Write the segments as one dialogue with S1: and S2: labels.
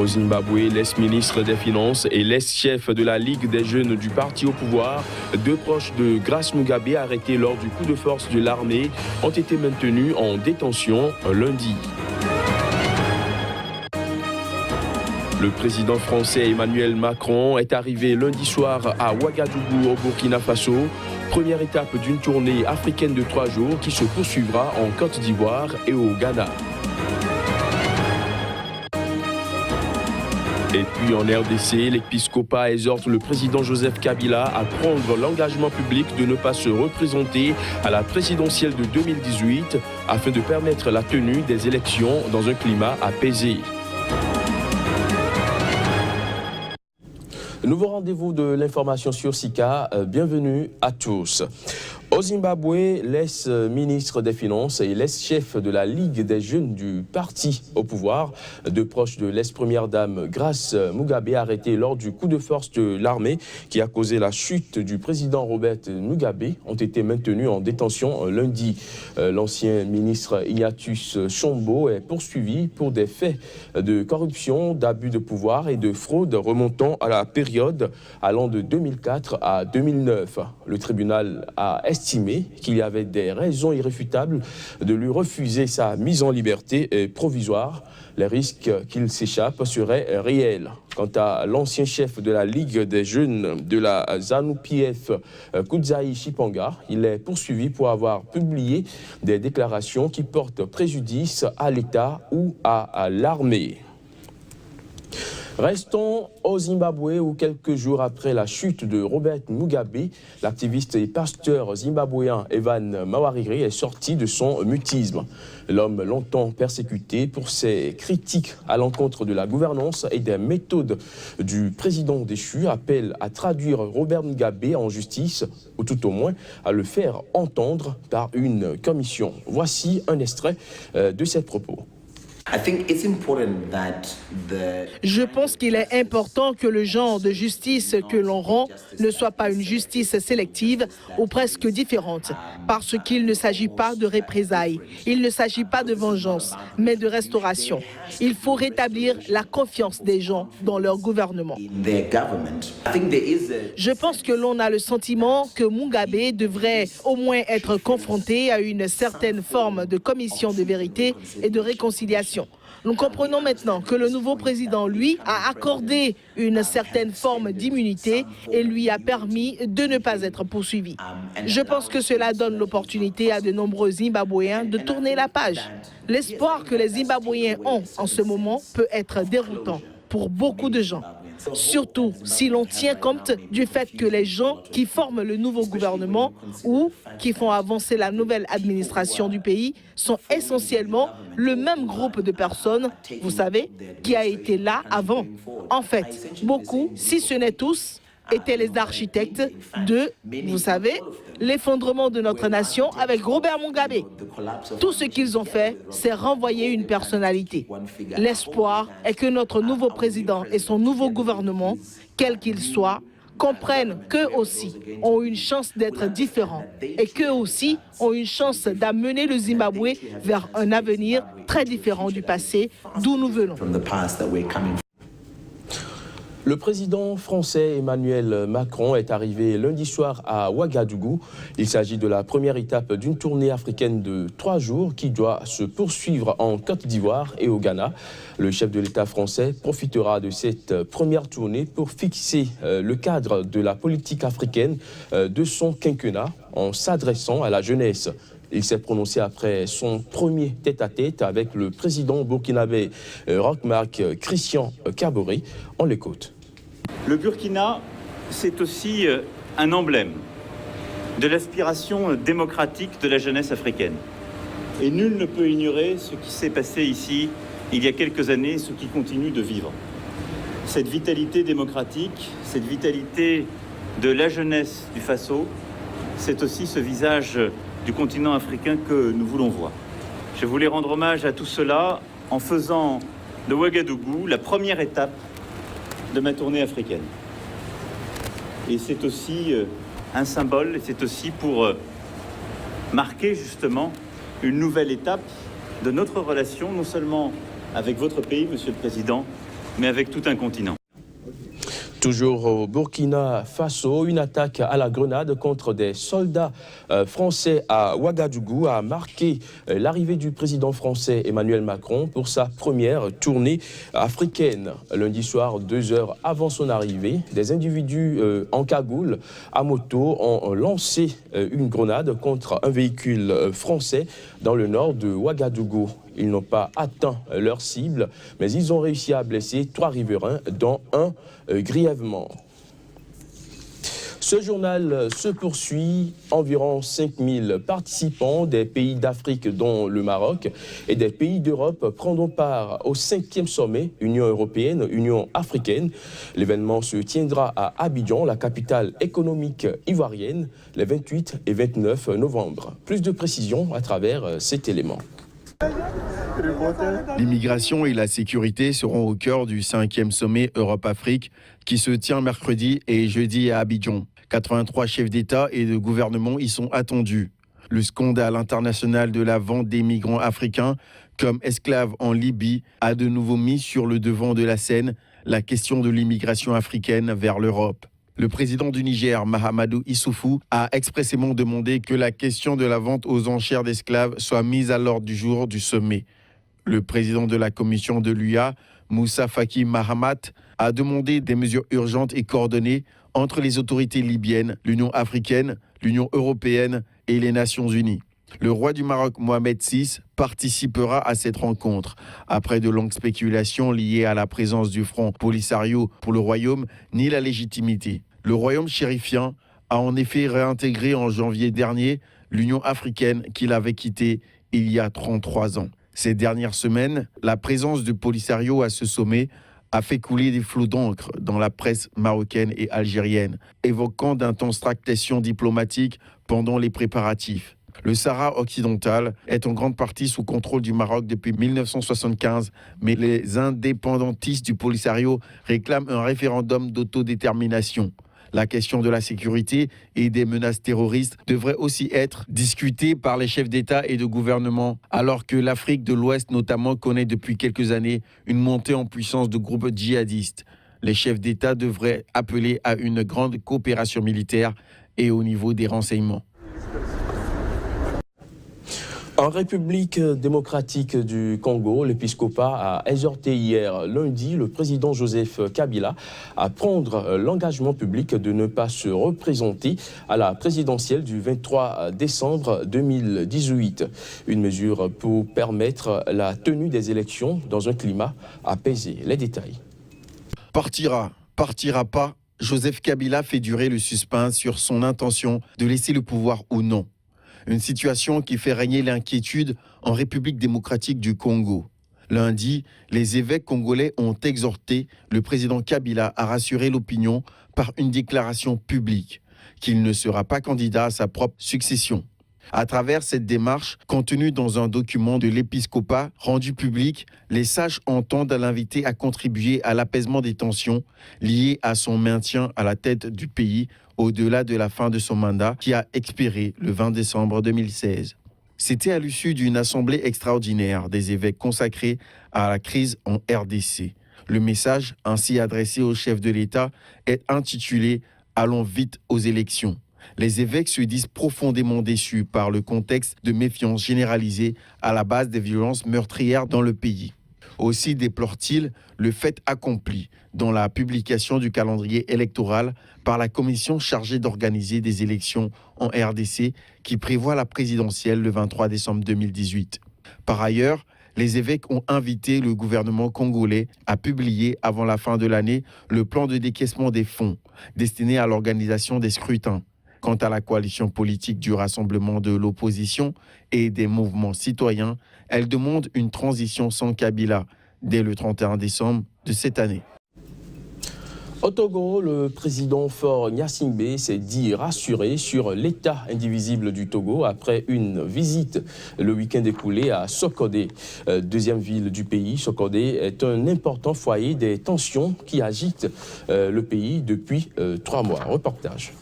S1: Au Zimbabwe, l'ex-ministre des Finances et l'ex-chef de la Ligue des jeunes du parti au pouvoir, deux proches de Grace Mugabe arrêtés lors du coup de force de l'armée, ont été maintenus en détention lundi. Le président français Emmanuel Macron est arrivé lundi soir à Ouagadougou au Burkina Faso, première étape d'une tournée africaine de 3 jours qui se poursuivra en Côte d'Ivoire et au Ghana. Et puis en RDC, l'épiscopat exhorte le président Joseph Kabila à prendre l'engagement public de ne pas se représenter à la présidentielle de 2018 afin de permettre la tenue des élections dans un climat apaisé. Nouveau rendez-vous de l'information sur Sika, bienvenue à tous. Au Zimbabwe, l'ex-ministre des Finances et l'ex-chef de la Ligue des jeunes du parti au pouvoir, deux proches de l'ex-première dame Grace Mugabe, arrêtés lors du coup de force de l'armée qui a causé la chute du président Robert Mugabe, ont été maintenus en détention lundi. L'ancien ministre Ignatius Chombo est poursuivi pour des faits de corruption, d'abus de pouvoir et de fraude remontant à la période allant de 2004 à 2009. Le tribunal a estimé qu'il y avait des raisons irréfutables de lui refuser sa mise en liberté provisoire. Les risques qu'il s'échappe seraient réels. Quant à l'ancien chef de la Ligue des jeunes de la ZANU-PF, Kudzai Chipanga, il est poursuivi pour avoir publié des déclarations qui portent préjudice à l'État ou à l'armée. Restons au Zimbabwe où quelques jours après la chute de Robert Mugabe, l'activiste et pasteur zimbabwéen Evan Mawarire est sorti de son mutisme. L'homme longtemps persécuté pour ses critiques à l'encontre de la gouvernance et des méthodes du président déchu appelle à traduire Robert Mugabe en justice ou tout au moins à le faire entendre par une commission. Voici un extrait de ses propos.
S2: Je pense qu'il est important que le genre de justice que l'on rend ne soit pas une justice sélective ou presque différente, parce qu'il ne s'agit pas de représailles, il ne s'agit pas de vengeance, mais de restauration. Il faut rétablir la confiance des gens dans leur gouvernement. Je pense que l'on a le sentiment que Mugabe devrait au moins être confronté à une certaine forme de commission de vérité et de réconciliation. Nous comprenons maintenant que le nouveau président, lui, a accordé une certaine forme d'immunité et lui a permis de ne pas être poursuivi. Je pense que cela donne l'opportunité à de nombreux Zimbabwéens de tourner la page. L'espoir que les Zimbabwéens ont en ce moment peut être déroutant pour beaucoup de gens. Surtout si l'on tient compte du fait que les gens qui forment le nouveau gouvernement ou qui font avancer la nouvelle administration du pays sont essentiellement le même groupe de personnes, vous savez, qui a été là avant. En fait, beaucoup, si ce n'est tous, étaient les architectes de, vous savez, l'effondrement de notre nation avec Robert Mugabe. Tout ce qu'ils ont fait, c'est renvoyer une personnalité. L'espoir est que notre nouveau président et son nouveau gouvernement, quels qu'ils soient, comprennent qu'eux aussi ont une chance d'être différents et qu'eux aussi ont une chance d'amener le Zimbabwe vers un avenir très différent du passé d'où nous venons.
S1: Le président français Emmanuel Macron est arrivé lundi soir à Ouagadougou. Il s'agit de la première étape d'une tournée africaine de 3 jours qui doit se poursuivre en Côte d'Ivoire et au Ghana. Le chef de l'État français profitera de cette première tournée pour fixer le cadre de la politique africaine de son quinquennat en s'adressant à la jeunesse. Il s'est prononcé après son premier tête-à-tête avec le président burkinabé Roch-Marc Christian Kaboré. On l'écoute.
S3: Le Burkina, c'est aussi un emblème de l'aspiration démocratique de la jeunesse africaine. Et nul ne peut ignorer ce qui s'est passé ici il y a quelques années, ce qui continue de vivre. Cette vitalité démocratique, cette vitalité de la jeunesse du Faso, c'est aussi ce visage du continent africain que nous voulons voir. Je voulais rendre hommage à tout cela en faisant de Ouagadougou la première étape de ma tournée africaine. Et c'est aussi un symbole, et c'est aussi pour marquer justement une nouvelle étape de notre relation, non seulement avec votre pays, Monsieur le Président, mais avec tout un continent.
S1: Toujours au Burkina Faso, une attaque à la grenade contre des soldats français à Ouagadougou a marqué l'arrivée du président français Emmanuel Macron pour sa première tournée africaine. Lundi soir, 2 heures avant son arrivée, des individus en cagoule à moto ont lancé une grenade contre un véhicule français dans le nord de Ouagadougou. Ils n'ont pas atteint leur cible, mais ils ont réussi à blesser 3 riverains, dont un grièvement. Ce journal se poursuit. Environ 5000 participants des pays d'Afrique, dont le Maroc, et des pays d'Europe prendront part au 5e sommet Union européenne-Union africaine. L'événement se tiendra à Abidjan, la capitale économique ivoirienne, les 28 et 29 novembre. Plus de précisions à travers cet élément.
S4: L'immigration et la sécurité seront au cœur du 5e sommet Europe-Afrique qui se tient mercredi et jeudi à Abidjan. 83 chefs d'État et de gouvernement y sont attendus. Le scandale international de la vente des migrants africains comme esclaves en Libye a de nouveau mis sur le devant de la scène la question de l'immigration africaine vers l'Europe. Le président du Niger, Mahamadou Issoufou, a expressément demandé que la question de la vente aux enchères d'esclaves soit mise à l'ordre du jour du sommet. Le président de la commission de l'UA, Moussa Faki Mahamat, a demandé des mesures urgentes et coordonnées entre les autorités libyennes, l'Union africaine, l'Union européenne et les Nations unies. Le roi du Maroc, Mohamed VI, participera à cette rencontre. Après de longues spéculations liées à la présence du Front Polisario pour le royaume, ni la légitimité. Le royaume chérifien a en effet réintégré en janvier dernier l'Union africaine qu'il avait quittée il y a 33 ans. Ces dernières semaines, la présence du Polisario à ce sommet a fait couler des flots d'encre dans la presse marocaine et algérienne, évoquant d'intenses tractations diplomatiques pendant les préparatifs. Le Sahara occidental est en grande partie sous contrôle du Maroc depuis 1975, mais les indépendantistes du Polisario réclament un référendum d'autodétermination. La question de la sécurité et des menaces terroristes devrait aussi être discutée par les chefs d'État et de gouvernement, alors que l'Afrique de l'Ouest notamment connaît depuis quelques années une montée en puissance de groupes djihadistes. Les chefs d'État devraient appeler à une grande coopération militaire et au niveau des renseignements.
S1: En République démocratique du Congo, l'épiscopat a exhorté hier lundi le président Joseph Kabila à prendre l'engagement public de ne pas se représenter à la présidentielle du 23 décembre 2018. Une mesure pour permettre la tenue des élections dans un climat apaisé. Les détails.
S4: Partira pas, Joseph Kabila fait durer le suspense sur son intention de laisser le pouvoir ou non. Une situation qui fait régner l'inquiétude en République démocratique du Congo. Lundi, les évêques congolais ont exhorté le président Kabila à rassurer l'opinion par une déclaration publique qu'il ne sera pas candidat à sa propre succession. À travers cette démarche, contenue dans un document de l'épiscopat rendu public, les sages entendent l'inviter à contribuer à l'apaisement des tensions liées à son maintien à la tête du pays au-delà de la fin de son mandat qui a expiré le 20 décembre 2016. C'était à l'issue d'une assemblée extraordinaire des évêques consacrée à la crise en RDC. Le message ainsi adressé au chef de l'État est intitulé « Allons vite aux élections ». Les évêques se disent profondément déçus par le contexte de méfiance généralisée à la base des violences meurtrières dans le pays. Aussi déplore-t-il le fait accompli dans la publication du calendrier électoral par la commission chargée d'organiser des élections en RDC qui prévoit la présidentielle le 23 décembre 2018. Par ailleurs, les évêques ont invité le gouvernement congolais à publier avant la fin de l'année le plan de décaissement des fonds destiné à l'organisation des scrutins. Quant à la coalition politique du Rassemblement de l'opposition et des mouvements citoyens, elle demande une transition sans Kabila dès le 31 décembre de cette année.
S1: Au Togo, le président Faure Gnassingbé s'est dit rassuré sur l'état indivisible du Togo après une visite le week-end écoulé à Sokodé, deuxième ville du pays. Sokodé est un important foyer des tensions qui agitent le pays depuis 3 mois. Reportage.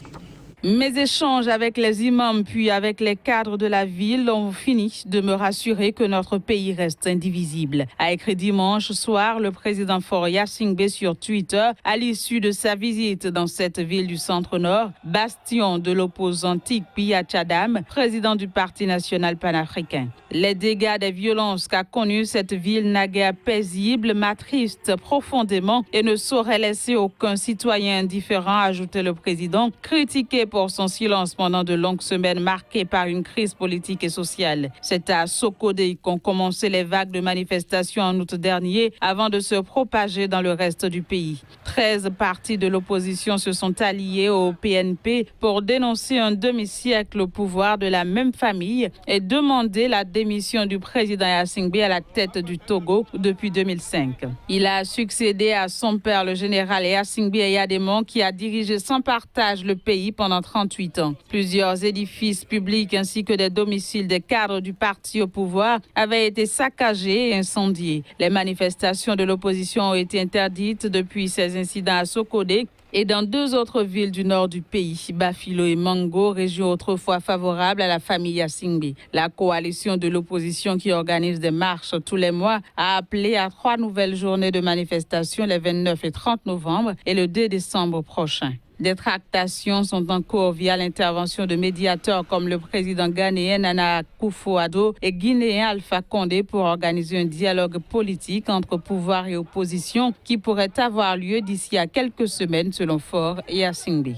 S5: Mes échanges avec les imams puis avec les cadres de la ville ont fini de me rassurer que notre pays reste indivisible, a écrit dimanche soir le président Faure Gnassingbé sur Twitter à l'issue de sa visite dans cette ville du centre-nord, bastion de l'opposant Tikpi Tchadam, président du Parti national panafricain. Les dégâts des violences qu'a connues cette ville naguère paisible m'attristent profondément et ne saurait laisser aucun citoyen indifférent, a ajouté le président, critiqué pour son silence pendant de longues semaines marquées par une crise politique et sociale. C'est à Sokodé qu'ont commencé les vagues de manifestations en août dernier avant de se propager dans le reste du pays. 13 partis de l'opposition se sont alliés au PNP pour dénoncer un demi-siècle au pouvoir de la même famille et demander la démission du président Gnassingbé à la tête du Togo depuis 2005. Il a succédé à son père, le général Gnassingbé Eyadémon, qui a dirigé sans partage le pays pendant 38 ans. Plusieurs édifices publics ainsi que des domiciles des cadres du parti au pouvoir avaient été saccagés et incendiés. Les manifestations de l'opposition ont été interdites depuis ces incidents à Sokodé et dans 2 autres villes du nord du pays, Bafilo et Mango, région autrefois favorable à la famille Gnassingbé. La coalition de l'opposition qui organise des marches tous les mois a appelé à 3 nouvelles journées de manifestation les 29 et 30 novembre et le 2 décembre prochain. Des tractations sont en cours via l'intervention de médiateurs comme le président ghanéen Nana Akufo-Addo et guinéen Alpha Condé pour organiser un dialogue politique entre pouvoir et opposition qui pourrait avoir lieu d'ici à quelques semaines selon Faure Gnassingbé.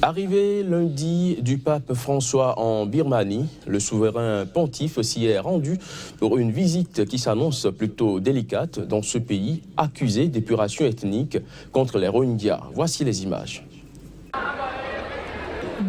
S1: Arrivé lundi du pape François en Birmanie, le souverain pontife s'y est rendu pour une visite qui s'annonce plutôt délicate dans ce pays accusé d'épuration ethnique contre les Rohingyas. Voici les images.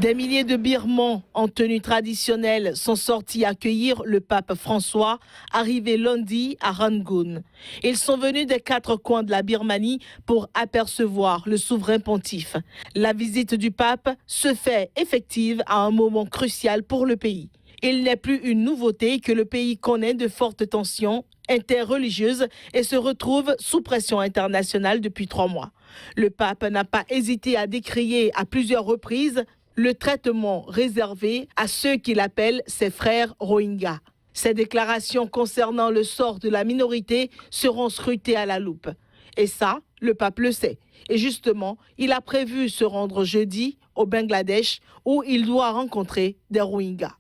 S2: Des milliers de Birmans en tenue traditionnelle sont sortis accueillir le pape François, arrivé lundi à Rangoon. Ils sont venus des 4 coins de la Birmanie pour apercevoir le souverain pontife. La visite du pape se fait effective à un moment crucial pour le pays. Il n'est plus une nouveauté que le pays connaît de fortes tensions interreligieuses et se retrouve sous pression internationale depuis 3 mois. Le pape n'a pas hésité à décrier à plusieurs reprises le traitement réservé à ceux qu'il appelle ses frères Rohingyas. Ces déclarations concernant le sort de la minorité seront scrutées à la loupe. Et ça, le pape le sait. Et justement, il a prévu se rendre jeudi au Bangladesh où il doit rencontrer des Rohingyas.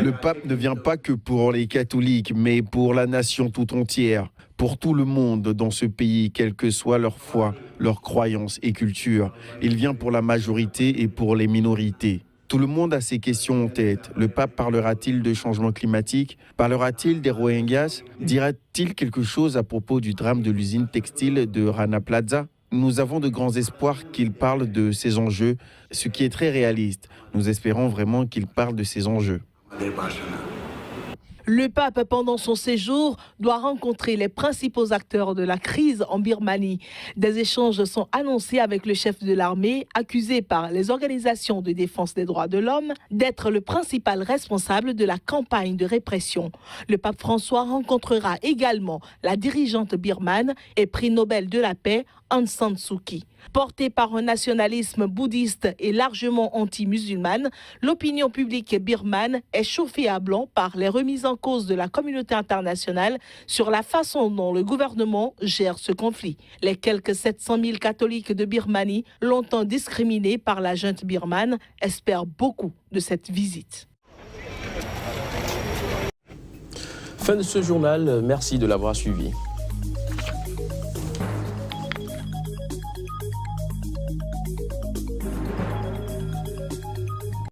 S4: Le pape ne vient pas que pour les catholiques, mais pour la nation tout entière, pour tout le monde dans ce pays, quelle que soit leur foi, leurs croyances et culture. Il vient pour la majorité et pour les minorités. Tout le monde a ces questions en tête. Le pape parlera-t-il de changement climatique? Parlera-t-il des Rohingyas? Dira-t-il quelque chose à propos du drame de l'usine textile de Rana Plaza? Nous avons de grands espoirs qu'il parle de ces enjeux, ce qui est très réaliste. Nous espérons vraiment qu'il parle de ces enjeux.
S2: Le pape, pendant son séjour, doit rencontrer les principaux acteurs de la crise en Birmanie. Des échanges sont annoncés avec le chef de l'armée, accusé par les organisations de défense des droits de l'homme d'être le principal responsable de la campagne de répression. Le pape François rencontrera également la dirigeante birmane et prix Nobel de la paix, Aung San Suu Kyi. Portée par un nationalisme bouddhiste et largement anti-musulmane, l'opinion publique birmane est chauffée à blanc par les remises en cause de la communauté internationale sur la façon dont le gouvernement gère ce conflit. Les quelques 700 000 catholiques de Birmanie, longtemps discriminés par la junte birmane, espèrent beaucoup de cette visite.
S1: Fin de ce journal, merci de l'avoir suivi.